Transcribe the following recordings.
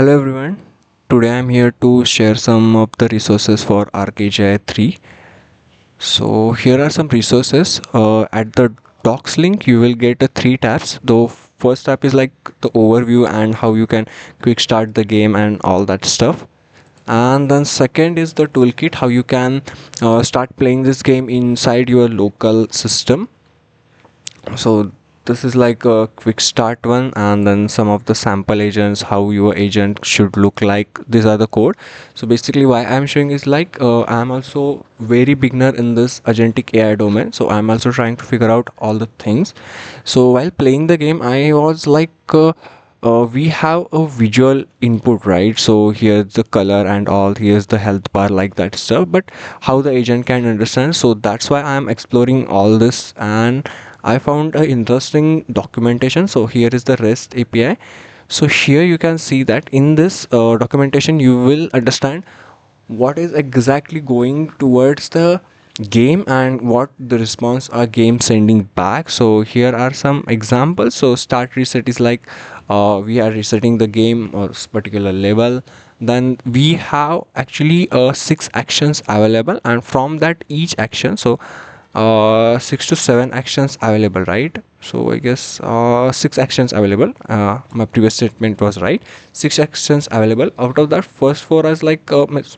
Hello everyone. Today I'm here to share some of the resources for ARC-AGI 3. So here are some resources. At the docs link you will get three tabs. The first tab is like the overview and how you can quick start the game and all that stuff. And then second is the toolkit, how you can start playing this game inside your local system. So this is like a quick start one, and then some of the sample agents, how your agent should look like. These are the code. So basically why I'm showing is like I'm also very beginner in this agentic AI domain, so I'm also trying to figure out all the things. So while playing the game I was like we have a visual input, right? So here's the color and all, here's the health bar, like that stuff, but how the agent can understand. So that's why I'm exploring all this, and I found a interesting documentation. So here is the REST API. So here you can see that in this documentation you will understand what is exactly going towards the game and what the response are game sending back. So here are some examples. So start reset is like we are resetting the game or particular level. Then we have actually 6 actions available, and from that each action, so 6 to 7 actions available, right? So I guess 6 actions available. My previous statement was right. 6 actions available. Out of that, first four is like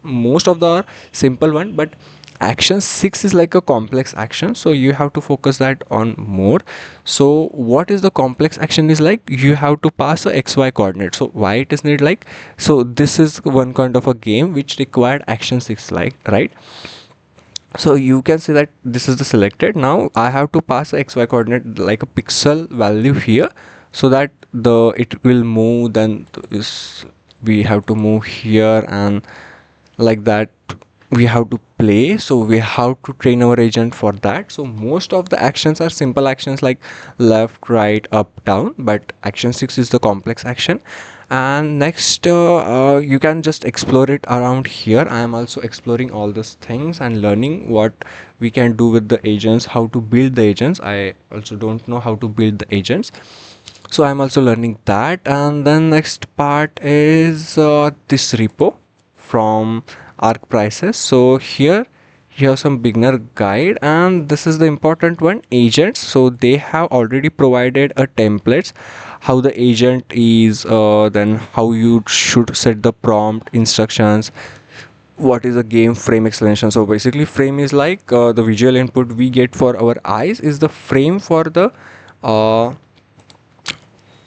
most of the are simple one, but action 6 is like a complex action, so you have to focus that on more. So what is the complex action is like, you have to pass a xy coordinate. So why it is needed, like, so this is one kind of a game which required action 6, like, right? So you can see that this is the selected. Now I have to pass a xy coordinate like a pixel value here, so that the it will move. Then is we have to move here, and like that we have to play. So we have to train our agent for that. So most of the actions are simple actions like left, right, up, down, but action 6 is the complex action. And next you can just explore it around here. I am also exploring all these things and learning what we can do with the agents, how to build the agents. I also don't know how to build the agents, so I'm also learning that. And then next part is this repo from arc prices. So here you have some beginner guide, and this is the important one, agents. So they have already provided a templates, how the agent is, then how you should set the prompt instructions, what is a game frame explanation. So basically frame is like the visual input we get for our eyes is the frame for the uh,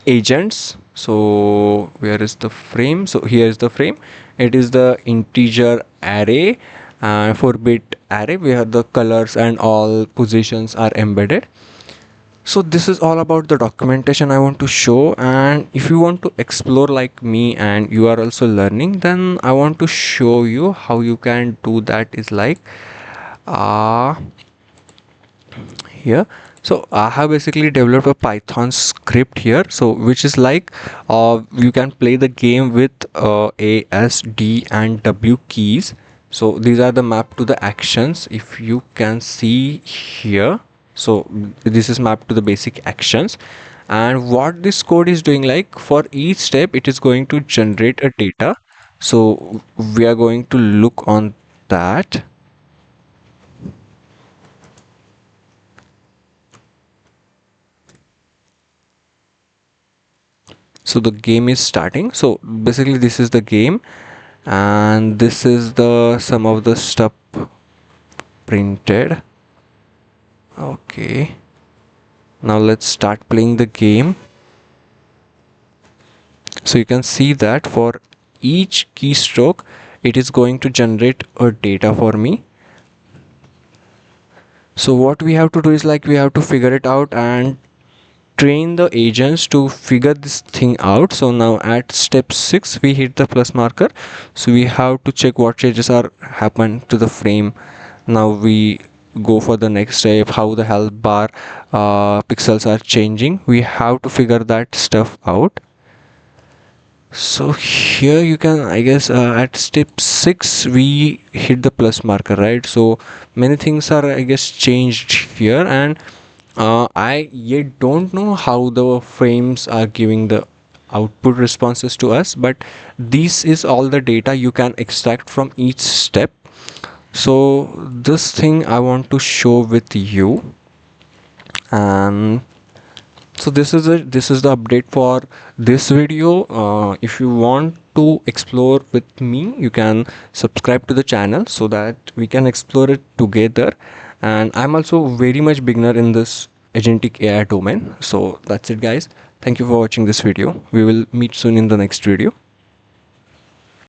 agents. So where is the frame? So here is the frame. It is the integer array and 4-bit array where the colors and all positions are embedded. So this is all about the documentation I want to show. And if you want to explore like me and you are also learning, then I want to show you how you can do that. Is like here. So I have basically developed a Python script here, so which is like you can play the game with A, S, D and W keys. So these are the map to the actions, if you can see here. So this is mapped to the basic actions, and what this code is doing, like for each step it is going to generate a data. So we are going to look on that. So the game is starting. So basically this is the game, and this is the some of the stuff printed. Okay, now let's start playing the game. So you can see that for each keystroke it is going to generate a data for me. So what we have to do is like we have to figure it out and train the agents to figure this thing out. So now at step 6 we hit the plus marker, so we have to check what changes are happened to the frame. Now we go for the next step, how the health bar pixels are changing. We have to figure that stuff out. So here you can, I guess at step 6 we hit the plus marker, right? So many things are, I guess, changed here, and I yet don't know how the frames are giving the output responses to us, but this is all the data you can extract from each step. So this thing I want to show with you. And so this is the update for this video. If you want to explore with me, you can subscribe to the channel so that we can explore it together. And I'm also very much beginner in this agentic AI domain. So that's it, guys. Thank you for watching this video. We will meet soon in the next video.